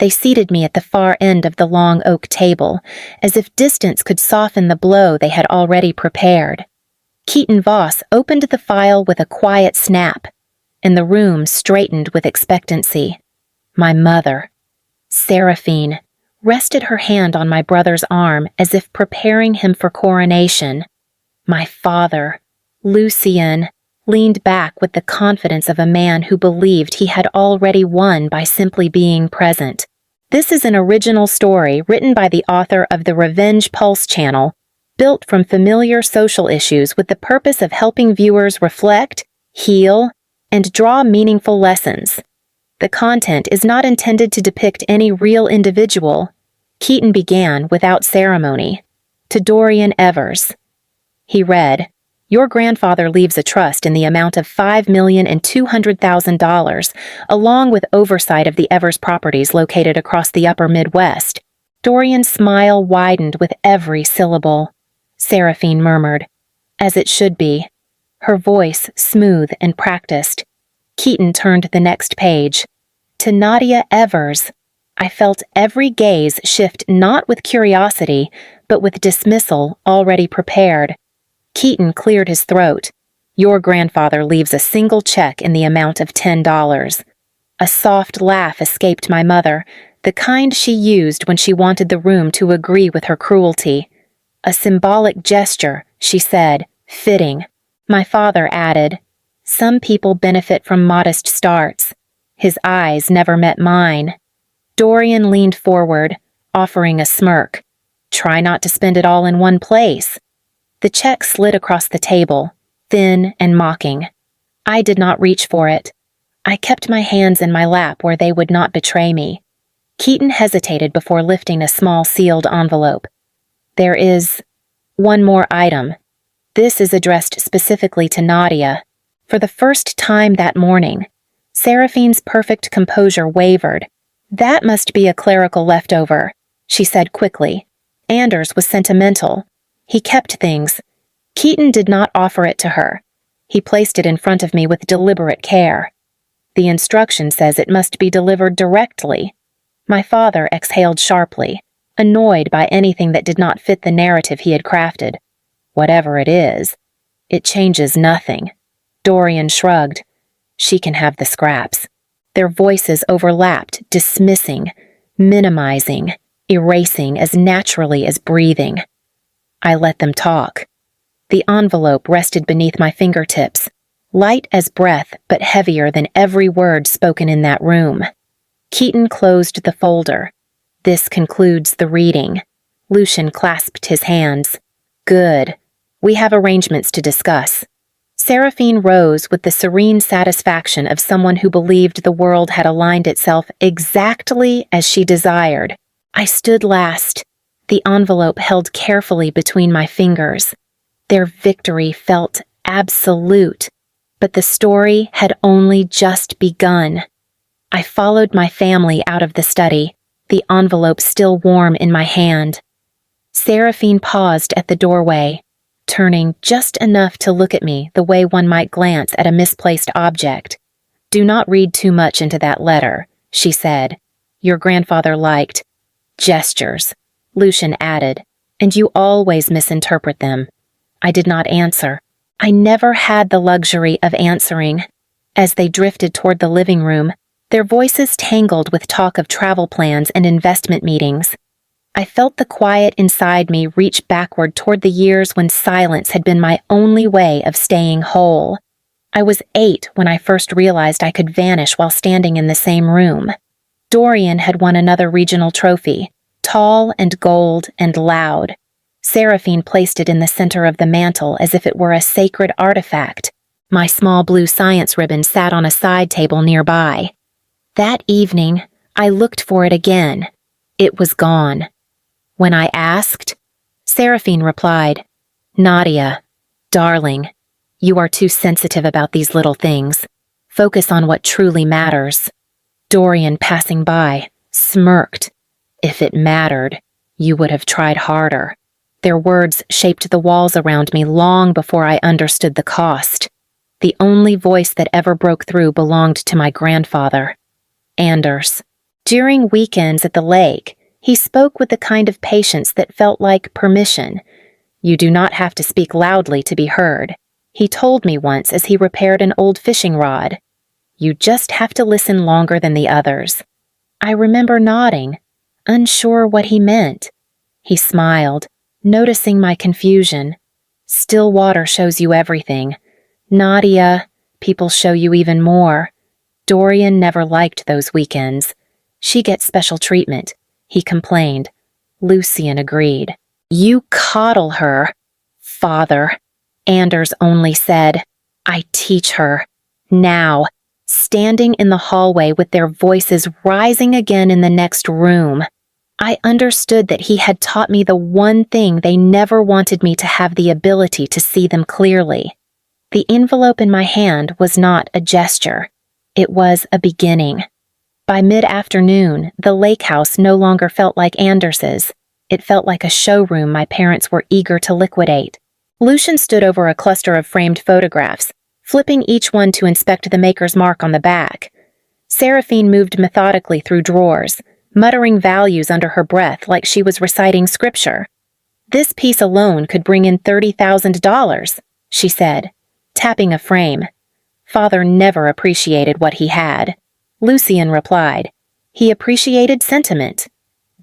They seated me at the far end of the long oak table, as if distance could soften the blow they had already prepared. Keaton Voss opened the file with a quiet snap, and the room straightened with expectancy. My mother, Seraphine, rested her hand on my brother's arm as if preparing him for coronation. My father, Lucien, leaned back with the confidence of a man who believed he had already won by simply being present. This is an original story written by the author of the Revenge Pulse channel, built from familiar social issues with the purpose of helping viewers reflect, heal, and draw meaningful lessons. The content is not intended to depict any real individual. Keaton began without ceremony. To Dorian Evers. He read, "Your grandfather leaves a trust in the amount of $5,200,000, along with oversight of the Evers properties located across the upper Midwest." Dorian's smile widened with every syllable. Seraphine murmured, "As it should be," her voice smooth and practiced. Keaton turned the next page. To Nadia Evers. I felt every gaze shift not with curiosity, but with dismissal already prepared. Keaton cleared his throat. "Your grandfather leaves a single check in the amount of $10. A soft laugh escaped my mother, the kind she used when she wanted the room to agree with her cruelty. "A symbolic gesture," she said, "fitting." My father added, "Some people benefit from modest starts." His eyes never met mine. Dorian leaned forward, offering a smirk. "Try not to spend it all in one place." The check slid across the table, thin and mocking. I did not reach for it. I kept my hands in my lap where they would not betray me. Keaton hesitated before lifting a small sealed envelope. "There is one more item. This is addressed specifically to Nadia." For the first time that morning, Seraphine's perfect composure wavered. "That must be a clerical leftover," she said quickly. "Anders was sentimental. He kept things." Keaton did not offer it to her. He placed it in front of me with deliberate care. "The instruction says it must be delivered directly." My father exhaled sharply, annoyed by anything that did not fit the narrative he had crafted. "Whatever it is, it changes nothing." Dorian shrugged. "She can have the scraps." Their voices overlapped, dismissing, minimizing, erasing as naturally as breathing. I let them talk. The envelope rested beneath my fingertips, light as breath but heavier than every word spoken in that room. Keaton closed the folder. "This concludes the reading." Lucien clasped his hands. "Good. We have arrangements to discuss." Seraphine rose with the serene satisfaction of someone who believed the world had aligned itself exactly as she desired. I stood last, the envelope held carefully between my fingers. Their victory felt absolute, but the story had only just begun. I followed my family out of the study, the envelope still warm in my hand. Seraphine paused at the doorway, turning just enough to look at me the way one might glance at a misplaced object. "Do not read too much into that letter," she said. "Your grandfather liked gestures," Lucien added, "and you always misinterpret them." I did not answer. I never had the luxury of answering. As they drifted toward the living room, their voices tangled with talk of travel plans and investment meetings. I felt the quiet inside me reach backward toward the years when silence had been my only way of staying whole. I was 8 when I first realized I could vanish while standing in the same room. Dorian had won another regional trophy, tall and gold and loud. Seraphine placed it in the center of the mantel as if it were a sacred artifact. My small blue science ribbon sat on a side table nearby. That evening, I looked for it again. It was gone. When I asked, Seraphine replied, "Nadia, darling, you are too sensitive about these little things. Focus on what truly matters." Dorian, passing by, smirked. "If it mattered, you would have tried harder." Their words shaped the walls around me long before I understood the cost. The only voice that ever broke through belonged to my grandfather, Anders. During weekends at the lake, he spoke with the kind of patience that felt like permission. You do not have to speak loudly to be heard, he told me once as he repaired an old fishing rod. You just have to listen longer than the others. I remember nodding, unsure what he meant. He smiled, noticing my confusion. Still water shows you everything. Nadia, people show you even more. Dorian never liked those weekends. She gets special treatment, he complained. Lucian agreed. You coddle her. Father, Anders only said. I teach her. Now, standing in the hallway with their voices rising again in the next room, I understood that he had taught me the one thing they never wanted me to have the ability to see them clearly. The envelope in my hand was not a gesture. It was a beginning. By mid-afternoon, the lake house no longer felt like Anders's. It felt like a showroom my parents were eager to liquidate. Lucian stood over a cluster of framed photographs, flipping each one to inspect the maker's mark on the back. Seraphine moved methodically through drawers, muttering values under her breath like she was reciting scripture. This piece alone could bring in $30,000, she said, tapping a frame. Father never appreciated what he had. Lucian replied. He appreciated sentiment.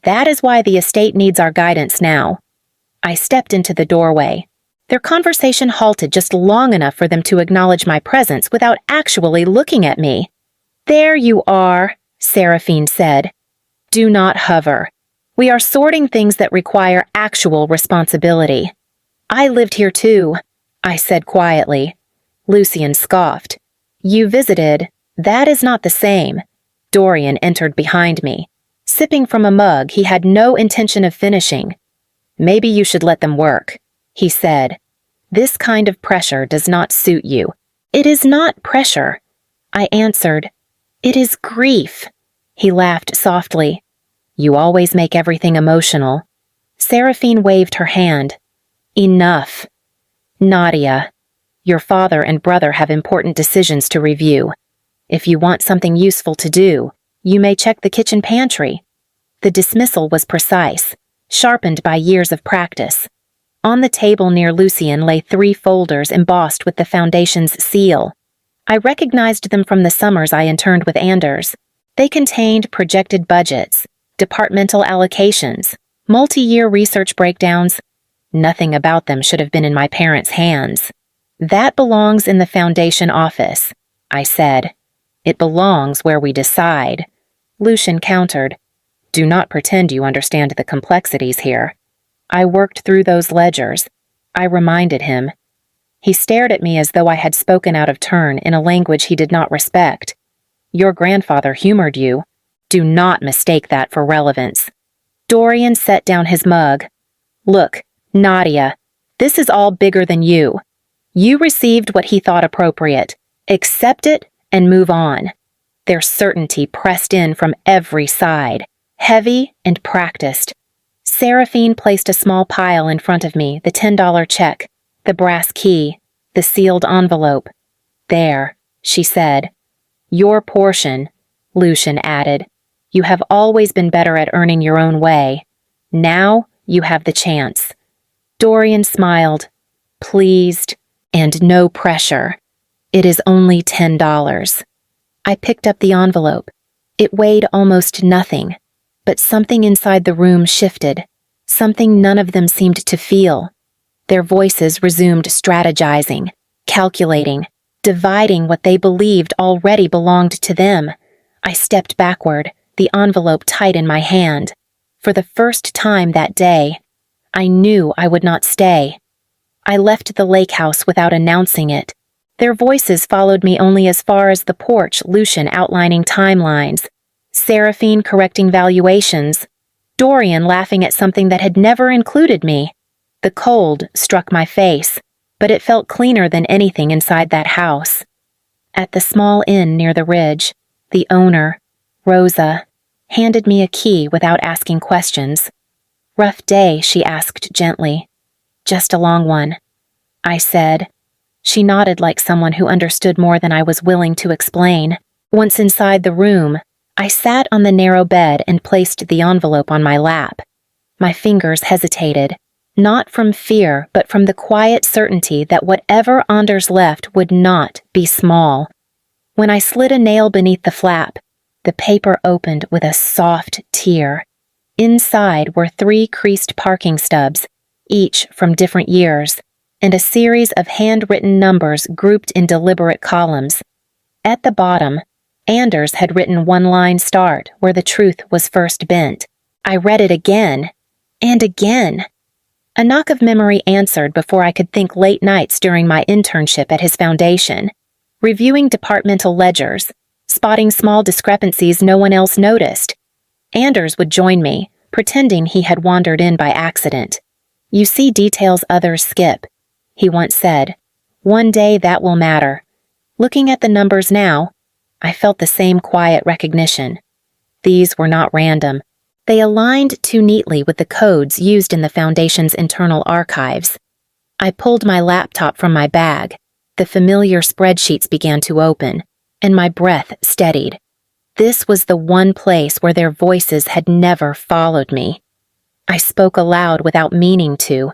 That is why the estate needs our guidance now. I stepped into the doorway. Their conversation halted just long enough for them to acknowledge my presence without actually looking at me. There you are, Seraphine said. Do not hover. We are sorting things that require actual responsibility. I lived here too, I said quietly. Lucian scoffed. You visited. That is not the same. Dorian entered behind me. Sipping from a mug he had no intention of finishing. Maybe you should let them work, he said. This kind of pressure does not suit you. It is not pressure, I answered. It is grief. He laughed softly. You always make everything emotional. Seraphine waved her hand. Enough. Nadia, your father and brother have important decisions to review. If you want something useful to do, you may check the kitchen pantry. The dismissal was precise, sharpened by years of practice. On the table near Lucian lay 3 folders embossed with the foundation's seal. I recognized them from the summers I interned with Anders. They contained projected budgets, departmental allocations, multi-year research breakdowns. Nothing about them should have been in my parents' hands. That belongs in the foundation office, I said. It belongs where we decide. Lucian countered. Do not pretend you understand the complexities here. I worked through those ledgers. I reminded him. He stared at me as though I had spoken out of turn in a language he did not respect. Your grandfather humored you. Do not mistake that for relevance. Dorian set down his mug. Look, Nadia, this is all bigger than you. You received what he thought appropriate. Accept it and move on. Their certainty pressed in from every side, heavy and practiced. Seraphine placed a small pile in front of me, the $10 check, the brass key, the sealed envelope. There, she said. Your portion, Lucian added. You have always been better at earning your own way. Now you have the chance. Dorian smiled, pleased, and no pressure. It is only $10. I picked up the envelope. It weighed almost nothing, but something inside the room shifted, something none of them seemed to feel. Their voices resumed strategizing, calculating, dividing what they believed already belonged to them. I stepped backward, the envelope tight in my hand. For the first time that day, I knew I would not stay. I left the lake house without announcing it. Their voices followed me only as far as the porch, Lucian outlining timelines, Seraphine correcting valuations, Dorian laughing at something that had never included me. The cold struck my face, but it felt cleaner than anything inside that house. At the small inn near the ridge, the owner, Rosa, handed me a key without asking questions. Rough day, she asked gently. Just a long one, I said. She nodded like someone who understood more than I was willing to explain. Once inside the room, I sat on the narrow bed and placed the envelope on my lap. My fingers hesitated, not from fear, but from the quiet certainty that whatever Anders left would not be small. When I slid a nail beneath the flap, the paper opened with a soft tear. Inside were 3 creased parking stubs, each from different years, and a series of handwritten numbers grouped in deliberate columns. At the bottom, Anders had written one-line start where the truth was first bent. I read it again, and again. A knock of memory answered before I could think late nights during my internship at his foundation, reviewing departmental ledgers, spotting small discrepancies no one else noticed. Anders would join me, pretending he had wandered in by accident. "You see details others skip," he once said. "One day that will matter." Looking at the numbers now, I felt the same quiet recognition. These were not random. They aligned too neatly with the codes used in the Foundation's internal archives. I pulled my laptop from my bag. The familiar spreadsheets began to open, and my breath steadied. This was the one place where their voices had never followed me. I spoke aloud without meaning to.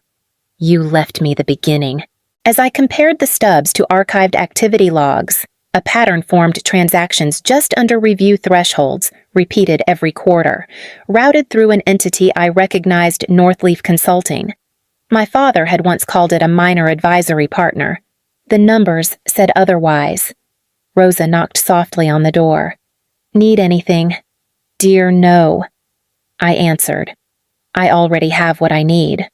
"You left me the beginning." As I compared the stubs to archived activity logs, a pattern formed: transactions just under review thresholds, repeated every quarter, routed through an entity I recognized: Northleaf Consulting. My father had once called it a minor advisory partner. The numbers said otherwise. Rosa knocked softly on the door. "Need anything?" "Dear, no," I answered. "I already have what I need."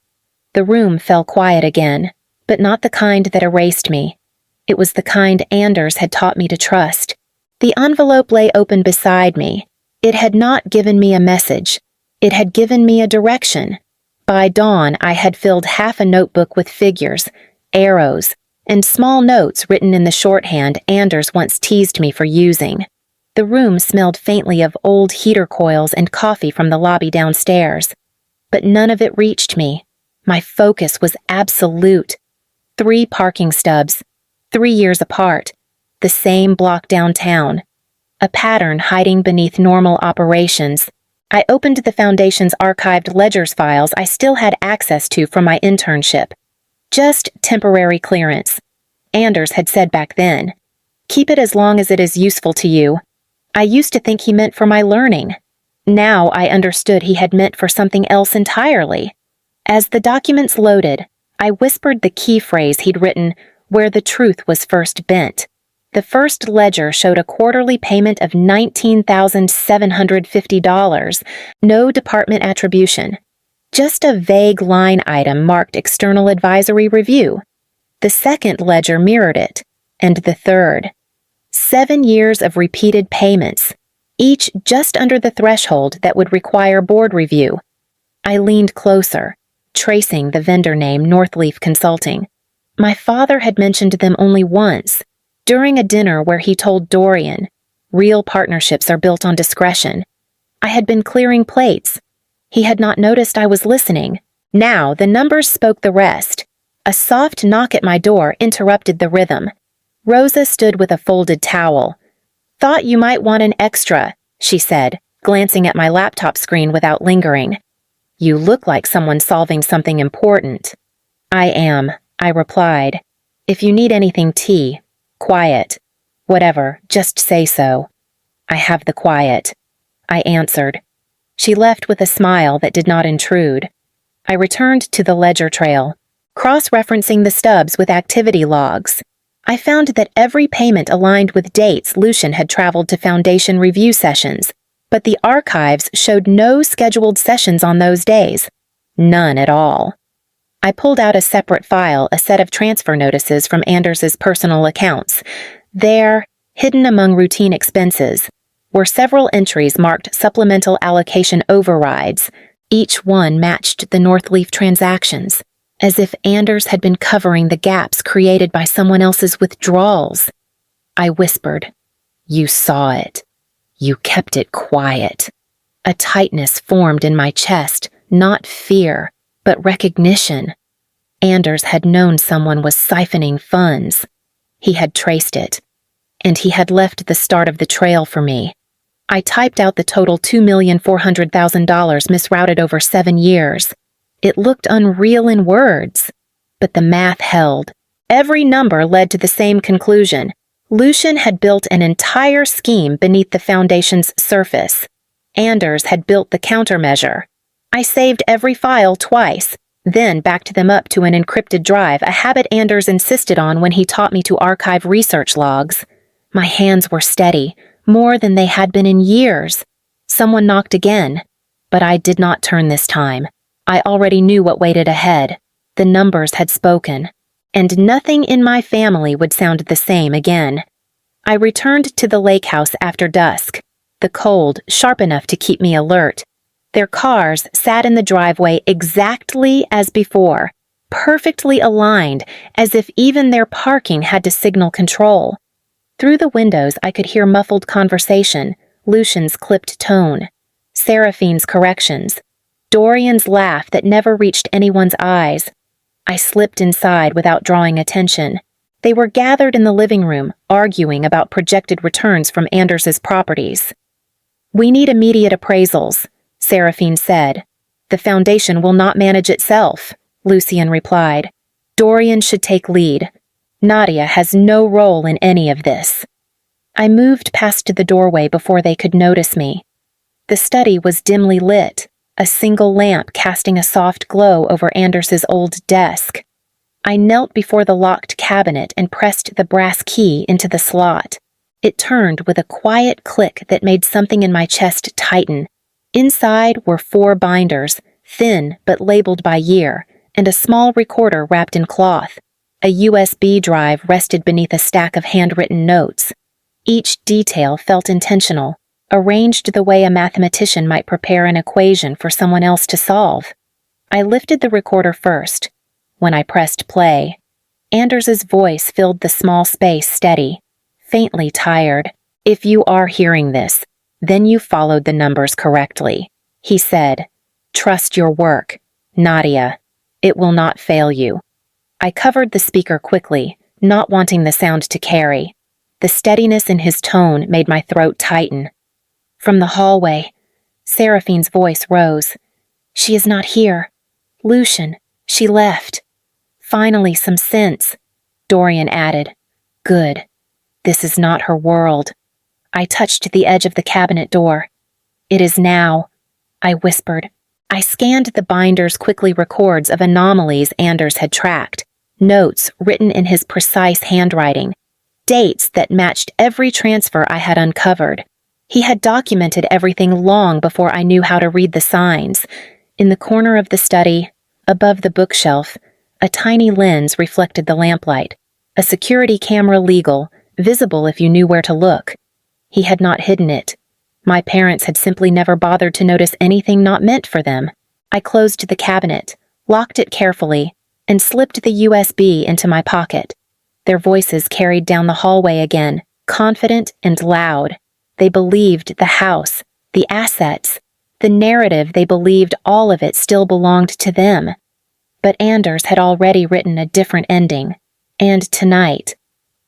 The room fell quiet again, but not the kind that erased me. It was the kind Anders had taught me to trust. The envelope lay open beside me. It had not given me a message. It had given me a direction. By dawn, I had filled half a notebook with figures, arrows, and small notes written in the shorthand Anders once teased me for using. The room smelled faintly of old heater coils and coffee from the lobby downstairs. But none of it reached me. My focus was absolute. 3 parking stubs, 3 years apart, the same block downtown. A pattern hiding beneath normal operations. I opened the Foundation's archived ledgers files I still had access to from my internship. Just temporary clearance. Anders had said back then, "Keep it as long as it is useful to you." I used to think he meant for my learning. Now I understood he had meant for something else entirely. As the documents loaded, I whispered the key phrase he'd written, "where the truth was first bent." The first ledger showed a quarterly payment of $19,750, no department attribution. Just a vague line item marked External Advisory Review. The second ledger mirrored it, and the third. 7 years of repeated payments, each just under the threshold that would require board review. I leaned closer, tracing the vendor name Northleaf Consulting. My father had mentioned them only once, during a dinner where he told Dorian, "Real partnerships are built on discretion." I had been clearing plates. He had not noticed I was listening. Now the numbers spoke the rest. A soft knock at my door interrupted the rhythm. Rosa stood with a folded towel. "Thought you might want an extra," she said, glancing at my laptop screen without lingering. "You look like someone solving something important." "I am," I replied. "If you need anything, tea, quiet, whatever, just say so." "I have the quiet," I answered. She left with a smile that did not intrude. I returned to the ledger trail, cross-referencing the stubs with activity logs. I found that every payment aligned with dates Lucian had traveled to Foundation review sessions, but the archives showed no scheduled sessions on those days. None at all. I pulled out a separate file, a set of transfer notices from Anders's personal accounts. There, hidden among routine expenses, were several entries marked supplemental allocation overrides. Each one matched the Northleaf transactions, as if Anders had been covering the gaps created by someone else's withdrawals. I whispered, "You saw it. You kept it quiet." A tightness formed in my chest, not fear, but recognition. Anders had known someone was siphoning funds. He had traced it, and he had left the start of the trail for me. I typed out the total $2,400,000 misrouted over 7 years. It looked unreal in words, but the math held. Every number led to the same conclusion. Lucian had built an entire scheme beneath the foundation's surface. Anders had built the countermeasure. I saved every file twice, then backed them up to an encrypted drive, a habit Anders insisted on when he taught me to archive research logs. My hands were steady, more than they had been in years. Someone knocked again, but I did not turn this time. I already knew what waited ahead. The numbers had spoken, and nothing in my family would sound the same again. I returned to the lake house after dusk, the cold sharp enough to keep me alert. Their cars sat in the driveway exactly as before, perfectly aligned, as if even their parking had to signal control. Through the windows I could hear muffled conversation, Lucian's clipped tone, Seraphine's corrections, Dorian's laugh that never reached anyone's eyes. I slipped inside without drawing attention. They were gathered in the living room, arguing about projected returns from Anders's properties. "We need immediate appraisals," Seraphine said. "The foundation will not manage itself," Lucian replied. "Dorian should take lead. Nadia has no role in any of this." I moved past the doorway before they could notice me. The study was dimly lit, a single lamp casting a soft glow over Anders's old desk. I knelt before the locked cabinet and pressed the brass key into the slot. It turned with a quiet click that made something in my chest tighten. Inside were 4 binders, thin but labeled by year, and a small recorder wrapped in cloth. A USB drive rested beneath a stack of handwritten notes. Each detail felt intentional, arranged the way a mathematician might prepare an equation for someone else to solve. I lifted the recorder first. When I pressed play, Anders's voice filled the small space steady, faintly tired. "If you are hearing this, then you followed the numbers correctly," he said. "Trust your work, Nadia. It will not fail you." I covered the speaker quickly, not wanting the sound to carry. The steadiness in his tone made my throat tighten. From the hallway, Seraphine's voice rose. "She is not here. Lucian, she left." "Finally some sense," Dorian added. "Good. This is not her world." I touched the edge of the cabinet door. "It is now," I whispered. I scanned the binder's quickly records of anomalies Anders had tracked, notes written in his precise handwriting, dates that matched every transfer I had uncovered. He had documented everything long before I knew how to read the signs. In the corner of the study, above the bookshelf, a tiny lens reflected the lamplight, a security camera legal, visible if you knew where to look. He had not hidden it. My parents had simply never bothered to notice anything not meant for them. I closed the cabinet, locked it carefully, and slipped the USB into my pocket. Their voices carried down the hallway again, confident and loud. They believed the house, the assets, the narrative. They believed all of it still belonged to them. But Anders had already written a different ending. And tonight,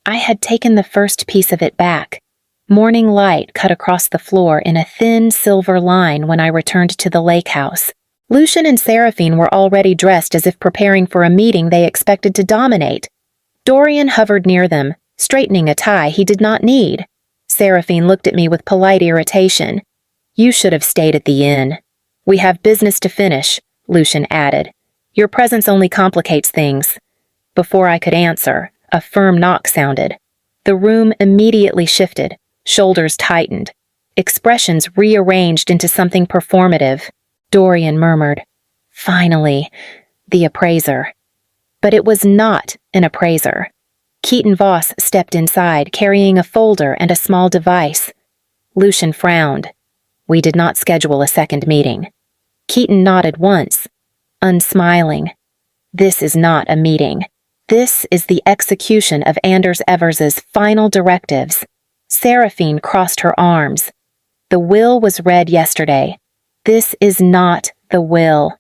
I had taken the first piece of it back. Morning light cut across the floor in a thin silver line when I returned to the lake house. Lucian and Seraphine were already dressed as if preparing for a meeting they expected to dominate. Dorian hovered near them, straightening a tie he did not need. Seraphine looked at me with polite irritation. "You should have stayed at the inn." "We have business to finish," Lucian added. "Your presence only complicates things." Before I could answer, a firm knock sounded. The room immediately shifted, shoulders tightened, expressions rearranged into something performative. Dorian murmured, "Finally, the appraiser." But it was not an appraiser. Keaton Voss stepped inside, carrying a folder and a small device. Lucian frowned. "We did not schedule a second meeting." Keaton nodded once, unsmiling. "This is not a meeting. This is the execution of Anders Evers's final directives." Seraphine crossed her arms. "The will was read yesterday. This is not the will."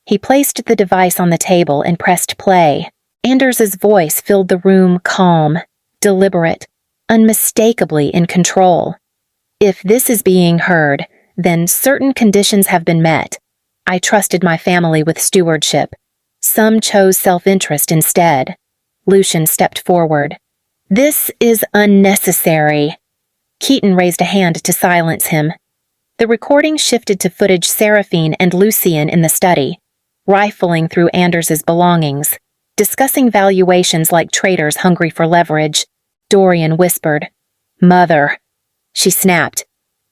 He placed the device on the table and pressed play. Anders's voice filled the room, calm, deliberate, unmistakably in control. If this is being heard, then certain conditions have been met. I trusted my family with stewardship. Some chose self-interest instead. Lucian stepped forward. This is unnecessary. Keaton raised a hand to silence him. The recording shifted to footage Seraphine and Lucien in the study, rifling through Anders's belongings, discussing valuations like traders hungry for leverage. Dorian whispered, "Mother." She snapped.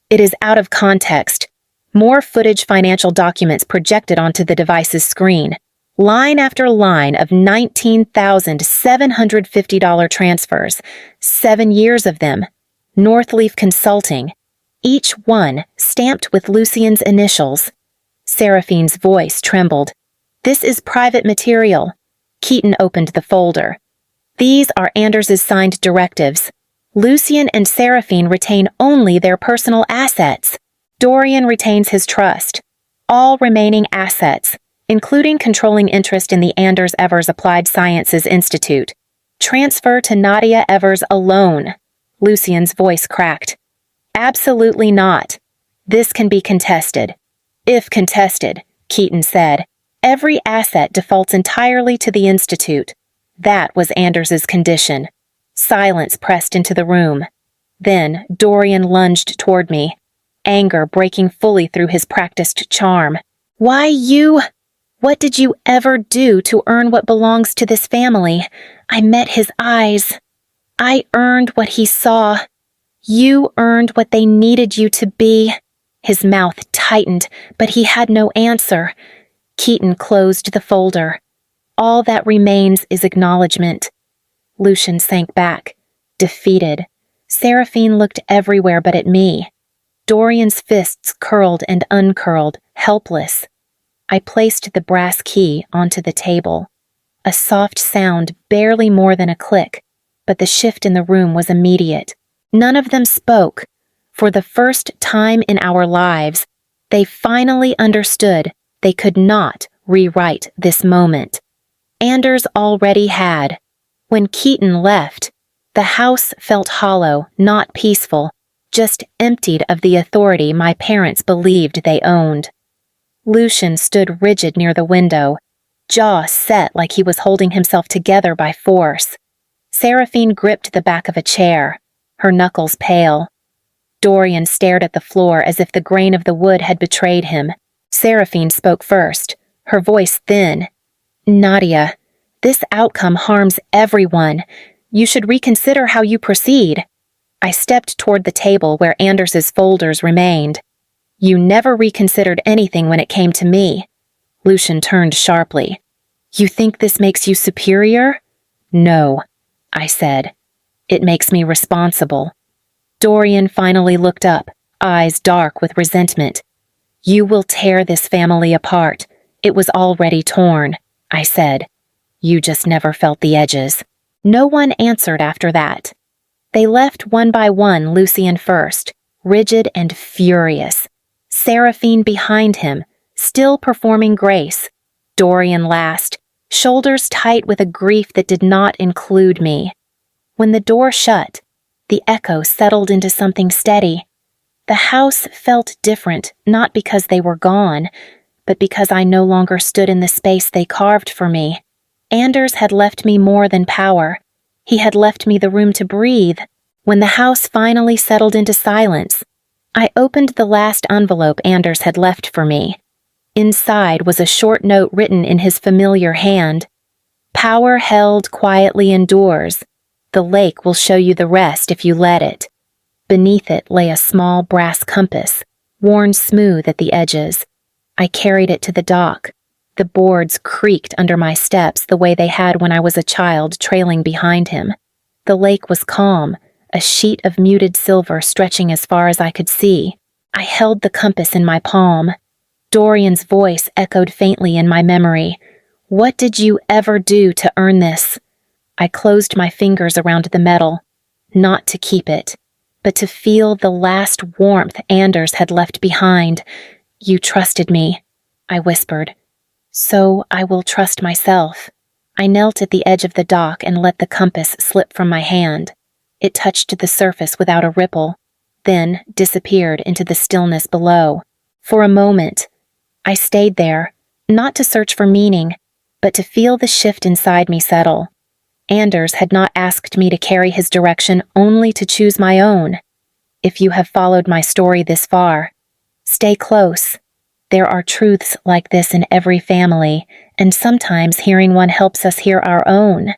"It is out of context." More footage financial documents projected onto the device's screen. Line after line of $19,750 transfers, 7 years of them. Northleaf Consulting. Each one stamped with Lucien's initials. Seraphine's voice trembled. "This is private material." Keaton opened the folder. "These are Anders's signed directives. Lucien and Seraphine retain only their personal assets. Dorian retains his trust. All remaining assets, including controlling interest in the Anders Evers Applied Sciences Institute, transfer to Nadia Evers alone." Lucien's voice cracked. "Absolutely not. This can be contested." "If contested," Keaton said, "every asset defaults entirely to the Institute." That was Anders's condition. Silence pressed into the room. Then Dorian lunged toward me, anger breaking fully through his practiced charm. "Why you? What did you ever do to earn what belongs to this family?" I met his eyes. "I earned what he saw. You earned what they needed you to be." His mouth tightened, but he had no answer. Keaton closed the folder. "All that remains is acknowledgement." Lucian sank back, defeated. Seraphine looked everywhere but at me. Dorian's fists curled and uncurled, helpless. I placed the brass key onto the table. A soft sound, barely more than a click, but the shift in the room was immediate. None of them spoke. For the first time in our lives, they finally understood they could not rewrite this moment. Anders already had. When Keaton left, the house felt hollow, not peaceful, just emptied of the authority my parents believed they owned. Lucian stood rigid near the window, jaw set like he was holding himself together by force. Seraphine gripped the back of a chair, her knuckles pale. Dorian stared at the floor as if the grain of the wood had betrayed him. Seraphine spoke first, her voice thin. "Nadia, this outcome harms everyone. You should reconsider how you proceed." I stepped toward the table where Anders's folders remained. "You never reconsidered anything when it came to me." Lucian turned sharply. "You think this makes you superior?" "No," I said. "It makes me responsible." Dorian finally looked up, eyes dark with resentment. "You will tear this family apart. It was already torn," I said. "You just never felt the edges." No one answered after that. They left one by one, Lucien first, rigid and furious. Seraphine behind him, still performing grace. Dorian last, shoulders tight with a grief that did not include me. When the door shut, the echo settled into something steady. The house felt different, not because they were gone, but because I no longer stood in the space they carved for me. Anders had left me more than power. He had left me the room to breathe. When the house finally settled into silence, I opened the last envelope Anders had left for me. Inside was a short note written in his familiar hand. "Power held quietly endures. The lake will show you the rest if you let it." Beneath it lay a small brass compass, worn smooth at the edges. I carried it to the dock. The boards creaked under my steps the way they had when I was a child trailing behind him. The lake was calm, a sheet of muted silver stretching as far as I could see. I held the compass in my palm. Dorian's voice echoed faintly in my memory. "What did you ever do to earn this?" I closed my fingers around the metal, not to keep it, but to feel the last warmth Anders had left behind. "You trusted me," I whispered. "So I will trust myself." I knelt at the edge of the dock and let the compass slip from my hand. It touched the surface without a ripple. then disappeared into the stillness below. For a moment, I stayed there, not to search for meaning, but to feel the shift inside me settle. Anders had not asked me to carry his direction, only to choose my own. If you have followed my story this far, stay close. There are truths like this in every family, and sometimes hearing one helps us hear our own.